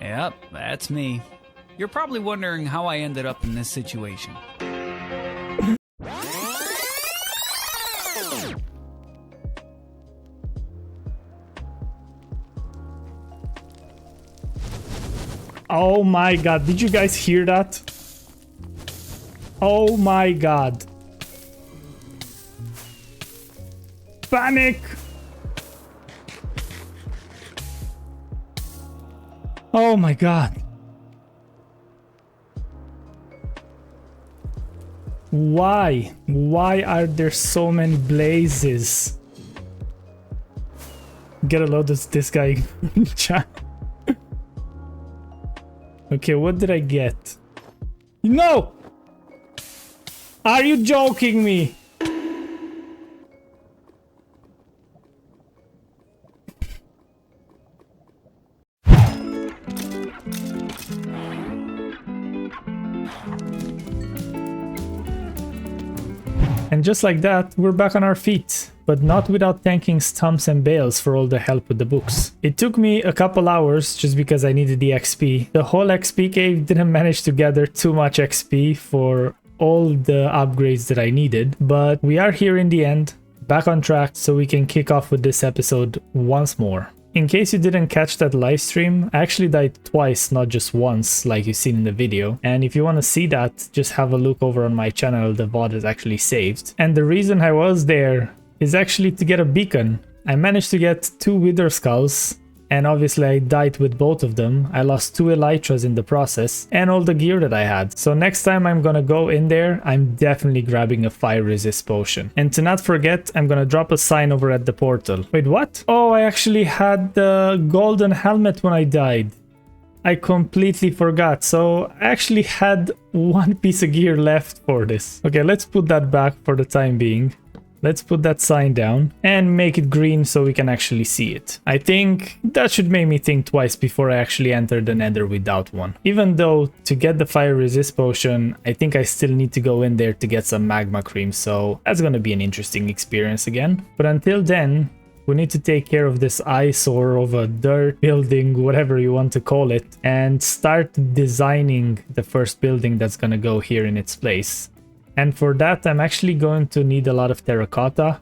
Yep, that's me. You're probably wondering how I ended up in this situation. Oh my god, did you guys hear that? Oh my god. Panic! Oh my god. Why? Why are there so many blazes? Get a load of this guy. Okay, what did I get? No! Are you joking me? And just like that, we're back on our feet, but not without thanking Stumps and Bales for all the help with the books. It took me a couple hours just because I needed the XP. The whole XP cave didn't manage to gather too much XP for all the upgrades that I needed, but we are here in the end, back on track, so we can kick off with this episode once more. In case you didn't catch that live stream, I actually died twice, not just once, like you've seen in the video. And if you want to see that, just have a look over on my channel, the VOD is actually saved. And the reason I was there is actually to get a beacon. I managed to get 2 Wither Skulls, and obviously I died with both of them. I lost 2 Elytras in the process, and all the gear that I had. So next time I'm gonna go in there, I'm definitely grabbing a fire resist potion. And to not forget, I'm gonna drop a sign over at the portal. Wait, what? Oh, I actually had the golden helmet when I died. I completely forgot. So I actually had 1 piece of gear left for this. Okay, let's put that back for the time being. Let's put that sign down and make it green so we can actually see it. I think that should make me think twice before I actually enter the nether without one. Even though to get the fire resist potion, I think I still need to go in there to get some magma cream, so that's gonna be an interesting experience again. But until then, we need to take care of this eyesore of a dirt building, whatever you want to call it, and start designing the first building that's gonna go here in its place. And for that, I'm actually going to need a lot of terracotta,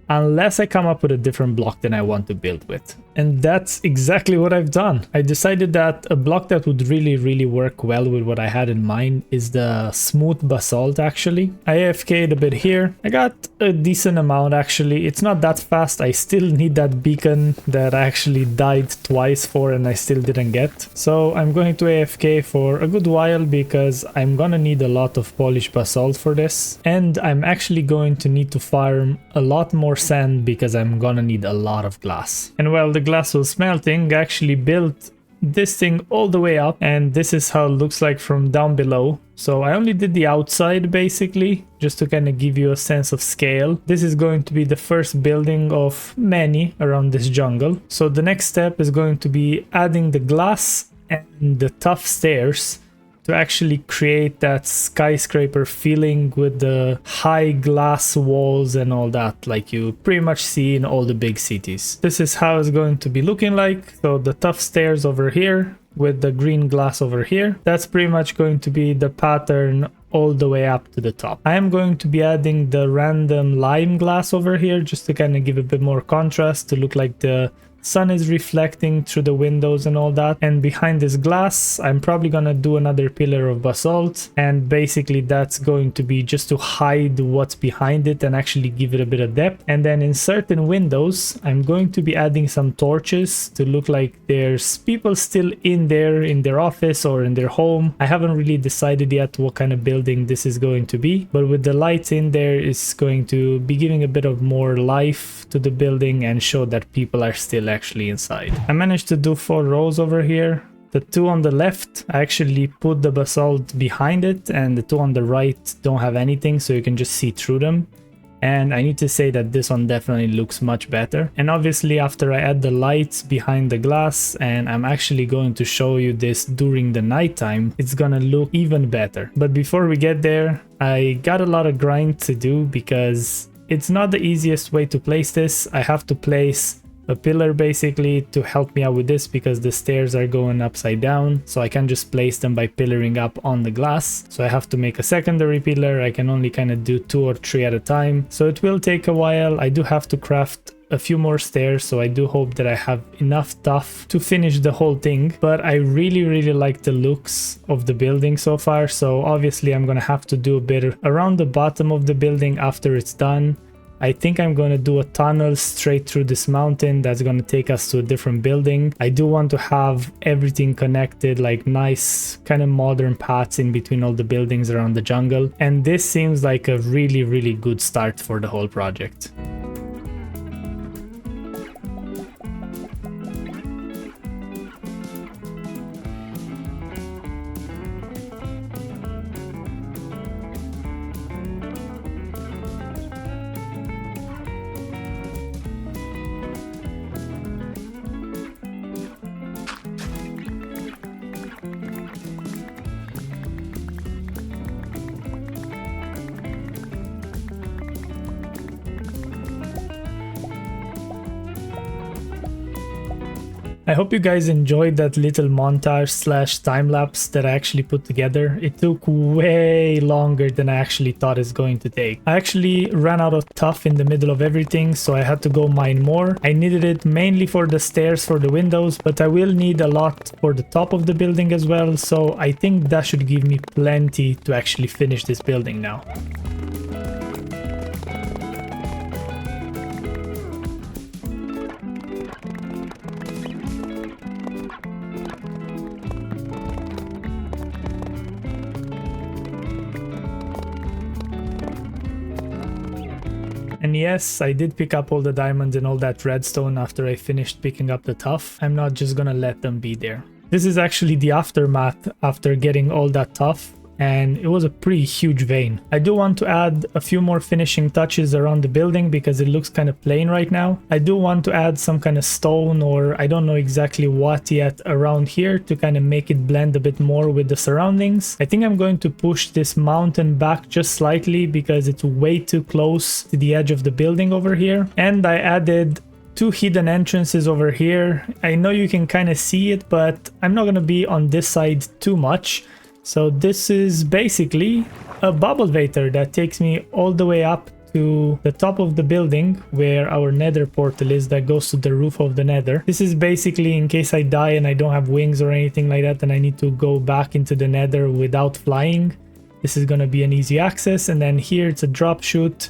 unless I come up with a different block than I want to build with. And that's exactly what I've done. I decided that a block that would really work well with what I had in mind is the smooth basalt actually. I AFK'd a bit here. I got a decent amount actually. It's not that fast. I still need that beacon that I actually died twice for and I still didn't get. So I'm going to AFK for a good while because I'm gonna need a lot of polished basalt for this. And I'm actually going to need to farm a lot more sand because I'm gonna need a lot of glass. And while the glass was smelting, I actually built this thing all the way up, and this is how it looks like from down below. So I only did the outside basically, just to kind of give you a sense of scale. This is going to be the first building of many around this jungle. So the next step is going to be adding the glass and the tough stairs to actually create that skyscraper feeling with the high glass walls and all that, like you pretty much see in all the big cities. This is how it's going to be looking like. So the tough stairs over here with the green glass over here, that's pretty much going to be the pattern all the way up to the top. I am going to be adding the random lime glass over here just to kind of give a bit more contrast, to look like the sun is reflecting through the windows and all that. And behind this glass, I'm probably gonna do another pillar of basalt, and basically that's going to be just to hide what's behind it and actually give it a bit of depth. And then in certain windows, I'm going to be adding some torches to look like there's people still in there in their office or in their home. I haven't really decided yet what kind of building this is going to be, but with the lights in there, it's going to be giving a bit of more life to the building and show that people are still actually inside. I managed to do 4 rows over here. The 2 on the left, I actually put the basalt behind it, and the 2 on the right don't have anything, so you can just see through them. And I need to say that this one definitely looks much better. And obviously after I add the lights behind the glass, and I'm actually going to show you this during the nighttime, it's gonna look even better. But before we get there, I got a lot of grind to do because it's not the easiest way to place this. I have to place a pillar basically to help me out with this because the stairs are going upside down, so I can just place them by pillaring up on the glass. So I have to make a secondary pillar. I can only kind of do 2 or 3 at a time, so it will take a while. I do have to craft a few more stairs, so I do hope that I have enough stuff to finish the whole thing. But I really like the looks of the building so far, so obviously I'm gonna have to do a bit around the bottom of the building after it's done. I think I'm going to do a tunnel straight through this mountain that's going to take us to a different building. I do want to have everything connected, like nice kind of modern paths in between all the buildings around the jungle. And this seems like a really good start for the whole project. I hope you guys enjoyed that little montage slash time-lapse that I actually put together. It took way longer than I actually thought it's going to take. I actually ran out of tuff in the middle of everything, so I had to go mine more. I needed it mainly for the stairs for the windows, but I will need a lot for the top of the building as well, so I think that should give me plenty to actually finish this building now. And yes, I did pick up all the diamonds and all that redstone after I finished picking up the tuff. I'm not just gonna let them be there. This is actually the aftermath after getting all that tuff, and it was a pretty huge vein. I do want to add a few more finishing touches around the building because it looks kind of plain right now. I do want to add some kind of stone, or I don't know exactly what yet, around here to kind of make it blend a bit more with the surroundings. I think I'm going to push this mountain back just slightly because it's way too close to the edge of the building over here. And I added 2 hidden entrances over here. I know you can kind of see it, but I'm not going to be on this side too much. So this is basically a bubble vator that takes me all the way up to the top of the building where our nether portal is, that goes to the roof of the nether. This is basically in case I die and I don't have wings or anything like that and I need to go back into the nether without flying. This is going to be an easy access. And then here it's a drop chute.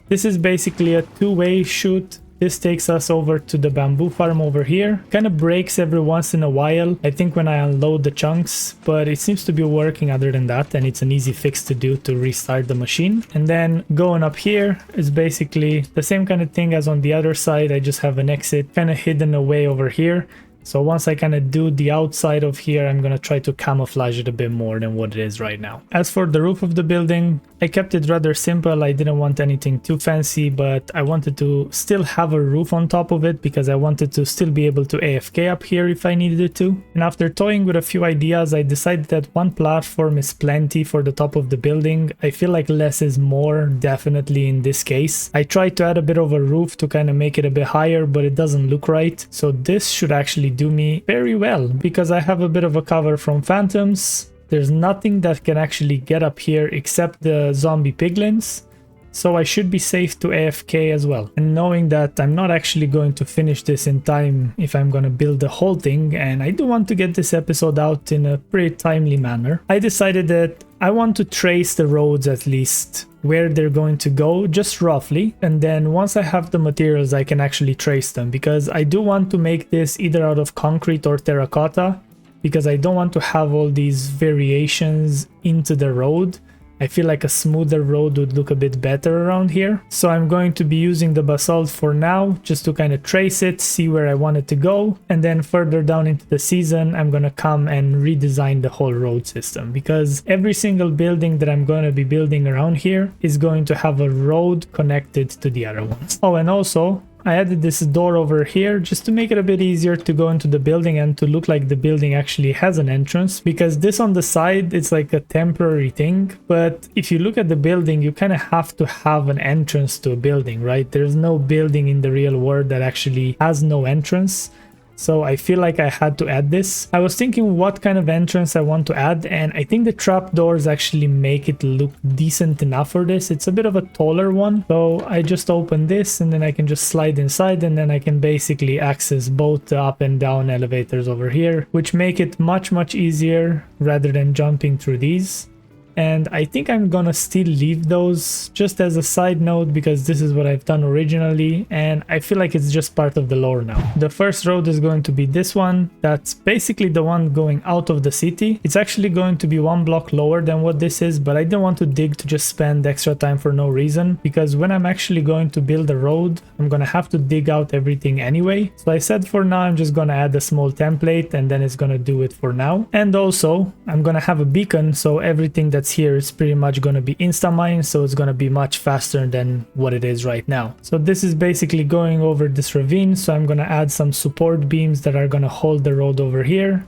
This is basically a 2-way chute. This takes us over to the bamboo farm over here. Kind of breaks every once in a while, I think, when I unload the chunks, but it seems to be working other than that, and it's an easy fix to do to restart the machine. And then going up here is basically the same kind of thing as on the other side. I just have an exit kind of hidden away over here. So once I kind of do the outside of here, I'm going to try to camouflage it a bit more than what it is right now. As for the roof of the building, I kept it rather simple. I didn't want anything too fancy, but I wanted to still have a roof on top of it because I wanted to still be able to AFK up here if I needed it to. And after toying with a few ideas, I decided that 1 platform is plenty for the top of the building. I feel like less is more, definitely in this case. I tried to add a bit of a roof to kind of make it a bit higher, but it doesn't look right. So this should actually do me very well because I have a bit of a cover from phantoms. There's nothing that can actually get up here except the zombie piglins, so I should be safe to AFK as well. And knowing that I'm not actually going to finish this in time if I'm gonna build the whole thing, and I do want to get this episode out in a pretty timely manner, I decided that I want to trace the roads at least, where they're going to go, just roughly, and then once I have the materials I can actually trace them, because I do want to make this either out of concrete or terracotta, because I don't want to have all these variations into the road. I feel like a smoother road would look a bit better around here. So I'm going to be using the basalt for now, just to kind of trace it, see where I want it to go. And then further down into the season, I'm going to come and redesign the whole road system, because every single building that I'm going to be building around here is going to have a road connected to the other ones. Oh, and also, I added this door over here just to make it a bit easier to go into the building and to look like the building actually has an entrance, because this on the side, it's like a temporary thing. But if you look at the building, you kind of have to have an entrance to a building, right? There's no building in the real world that actually has no entrance. So I feel like I had to add this. I was thinking what kind of entrance I want to add, and I think the trapdoors actually make it look decent enough for this. It's a bit of a taller one, so I just open this and then I can just slide inside, and then I can basically access both the up and down elevators over here, which make it much easier rather than jumping through these. And I think I'm gonna still leave those just as a side note, because this is what I've done originally and I feel like it's just part of the lore now. The first road is going to be this one. That's basically the one going out of the city. It's actually going to be 1 block lower than what this is, but I didn't want to dig to just spend extra time for no reason, because when I'm actually going to build a road, I'm gonna have to dig out everything anyway. So I said for now I'm just gonna add a small template and then it's gonna do it for now. And also I'm gonna have a beacon, so everything that's here is pretty much going to be insta-mined, so it's going to be much faster than what it is right now. So this is basically going over this ravine, so I'm going to add some support beams that are going to hold the road over here,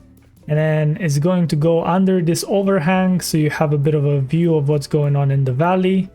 and then it's going to go under this overhang, so you have a bit of a view of what's going on in the valley.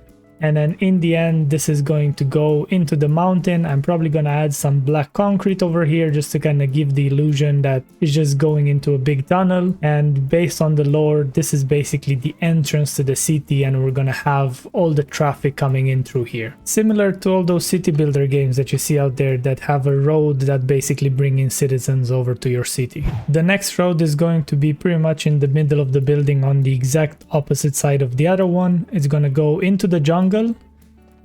And then in the end, this is going to go into the mountain. I'm probably going to add some black concrete over here just to kind of give the illusion that it's just going into a big tunnel. And based on the lore, this is basically the entrance to the city, and we're going to have all the traffic coming in through here. Similar to all those city builder games that you see out there that have a road that basically bring in citizens over to your city. The next road is going to be pretty much in the middle of the building on the exact opposite side of the other one. It's going to go into the jungle,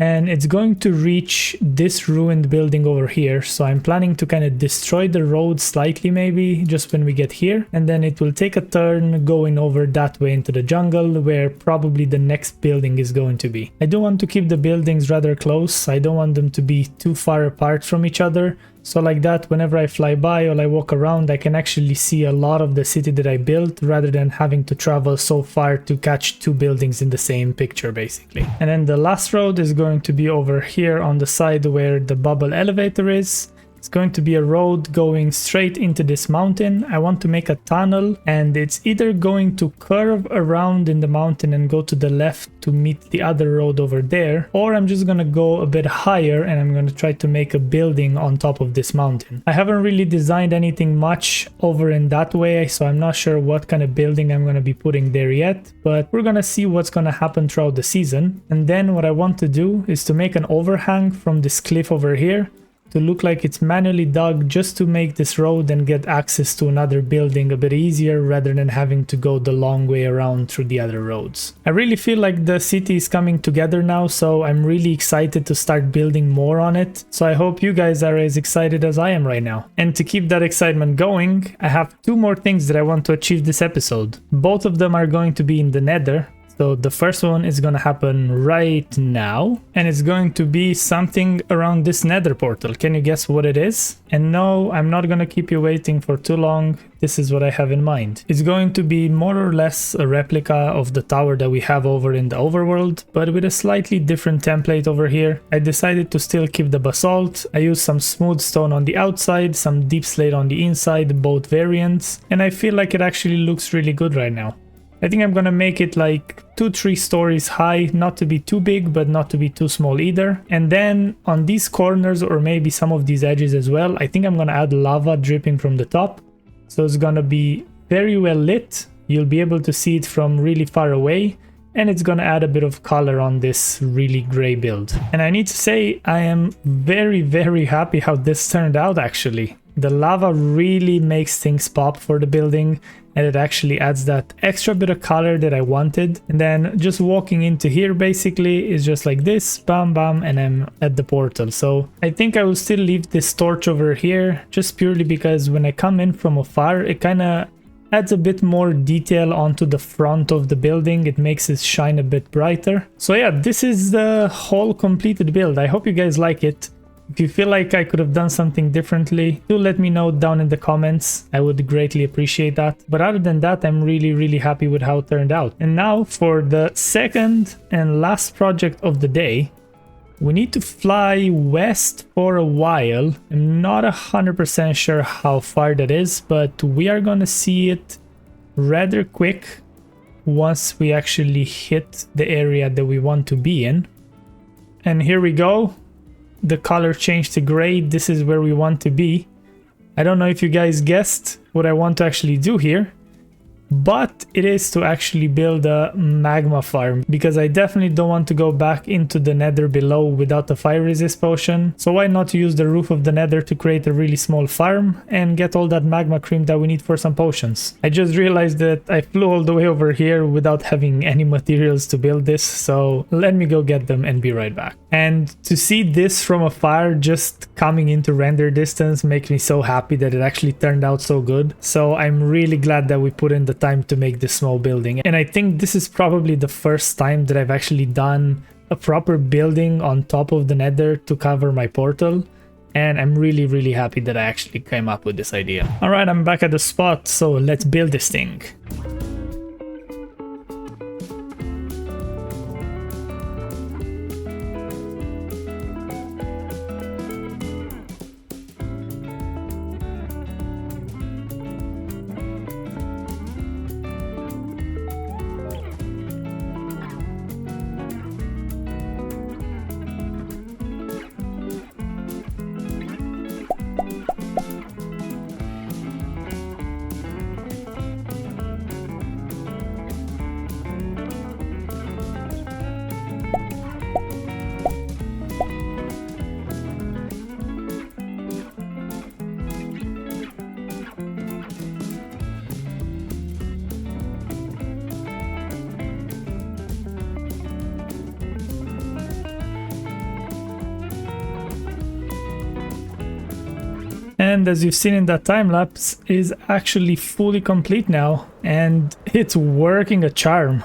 and it's going to reach this ruined building over here. So I'm planning to kind of destroy the road slightly, maybe just when we get here, and then it will take a turn going over that way into the jungle where probably the next building is going to be. I do want to keep the buildings rather close. I don't want them to be too far apart from each other. So like that, whenever I fly by or I walk around, I can actually see a lot of the city that I built rather than having to travel so far to catch 2 buildings in the same picture, basically. And then the last road is going to be over here on the side where the bubble elevator is. It's going to be a road going straight into this mountain. I want to make a tunnel, and it's either going to curve around in the mountain and go to the left to meet the other road over there, or I'm just going to go a bit higher and I'm going to try to make a building on top of this mountain. I haven't really designed anything much over in that way, so I'm not sure what kind of building I'm going to be putting there yet, but we're going to see what's going to happen throughout the season. And then what I want to do is to make an overhang from this cliff over here to look like it's manually dug, just to make this road and get access to another building a bit easier rather than having to go the long way around through the other roads. I really feel like the city is coming together now, so I'm really excited to start building more on it. So I hope you guys are as excited as I am right now. And to keep that excitement going, I have 2 more things that I want to achieve this episode. Both of them are going to be in the nether. So the first one is going to happen right now, and it's going to be something around this nether portal. Can you guess what it is? And no, I'm not going to keep you waiting for too long. This is what I have in mind. It's going to be more or less a replica of the tower that we have over in the overworld, but with a slightly different template over here. I decided to still keep the basalt. I used some smooth stone on the outside, some deep slate on the inside, both variants, and I feel like it actually looks really good right now. I think I'm gonna make it like 2-3 stories high, not to be too big but not to be too small either. And then on these corners, or maybe some of these edges as well, I think I'm gonna add lava dripping from the top. So it's gonna be very well lit. You'll be able to see it from really far away, and it's gonna add a bit of color on this really gray build. And I need to say, I am very happy how this turned out actually. The lava really makes things pop for the building, and it actually adds that extra bit of color that I wanted. And then just walking into here basically is just like this, bam bam, and I'm at the portal. So I think I will still leave this torch over here, just purely because when I come in from afar, it kind of adds a bit more detail onto the front of the building. It makes it shine a bit brighter. So yeah, this is the whole completed build. I hope you guys like it. If you feel like I could have done something differently, do let me know down in the comments. I would greatly appreciate that. But other than that, I'm really happy with how it turned out. And now for the second and last project of the day, We need to fly west for a while. I'm not 100% sure how far that is, but we are gonna see it rather quick once we actually hit the area that we want to be in. And here we go. The color changed to gray. This is where we want to be. I don't know if you guys guessed what I want to actually do here, but it is to actually build a magma farm, because I definitely don't want to go back into the nether below without the fire resist potion. So why not use the roof of the nether to create a really small farm and get all that magma cream that we need for some potions. I just realized that I flew all the way over here without having any materials to build this, so let me go get them and be right back. And to see this from afar just coming into render distance makes me so happy that it actually turned out so good. So I'm really glad that we put in the time to make this small building. And I think this is probably the first time that I've actually done a proper building on top of the nether to cover my portal. And I'm really happy that I actually came up with this idea. Alright, I'm back at the spot, so let's build this thing. And as you've seen in that time lapse, is actually fully complete now, and it's working a charm.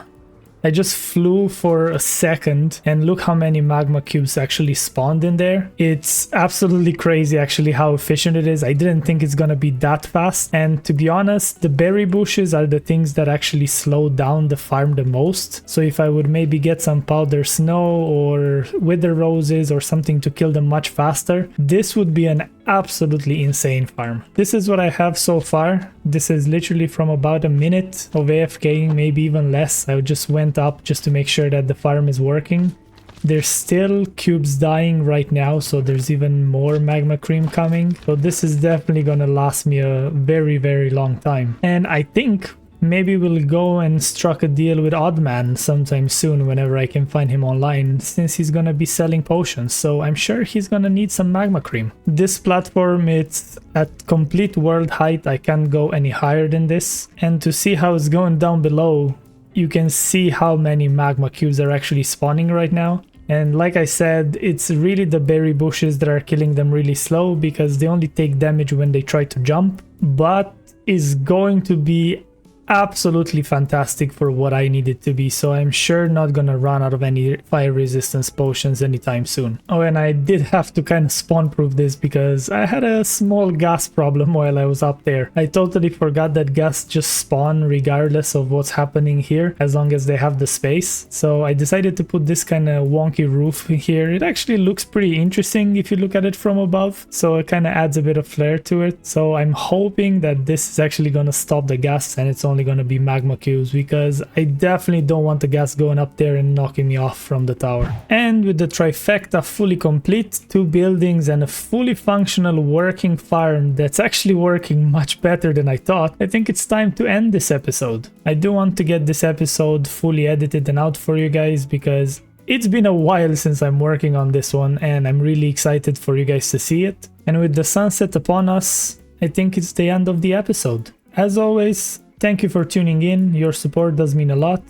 I just flew for a second and look how many magma cubes actually spawned in there. It's absolutely crazy actually how efficient it is. I didn't think it's gonna be that fast, and to be honest, the berry bushes are the things that actually slow down the farm the most. So if I would maybe get some powder snow or wither roses or something to kill them much faster, this would be an absolutely insane farm. This is what I have so far. This is literally from about a minute of AFKing, maybe even less. I just went up just to make sure that the farm is working. There's still cubes dying right now, so there's even more magma cream coming. So this is definitely gonna last me a very long time. And I think maybe we'll go and struck a deal with Oddman sometime soon whenever I can find him online, since he's gonna be selling potions, so I'm sure he's gonna need some magma cream. This platform, it's at complete world height. I can't go any higher than this. And to see how it's going down below, you can see how many magma cubes are actually spawning right now. And like I said, it's really the berry bushes that are killing them really slow, because they only take damage when they try to jump, but is going to be absolutely fantastic for what I need it to be, so I'm sure not gonna run out of any fire resistance potions anytime soon. Oh, and I did have to kind of spawn proof this because I had a small gas problem while I was up there. I totally forgot that gas just spawn regardless of what's happening here, as long as they have the space. So I decided to put this kind of wonky roof here. It actually looks pretty interesting if you look at it from above, so it kind of adds a bit of flair to it. So I'm hoping that this is actually gonna stop the gas and it's only gonna be magma cubes, because I definitely don't want the gas going up there and knocking me off from the tower. And with the trifecta fully complete, 2 buildings and a fully functional working farm that's actually working much better than I thought, I think it's time to end this episode. I do want to get this episode fully edited and out for you guys, because it's been a while since I'm working on this one and I'm really excited for you guys to see it. And with the sunset upon us, I think it's the end of the episode. As always, thank you for tuning in. Your support does mean a lot.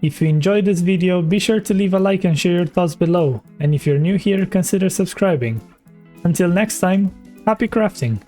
If you enjoyed this video, be sure to leave a like and share your thoughts below. And if you're new here, consider subscribing. Until next time, happy crafting!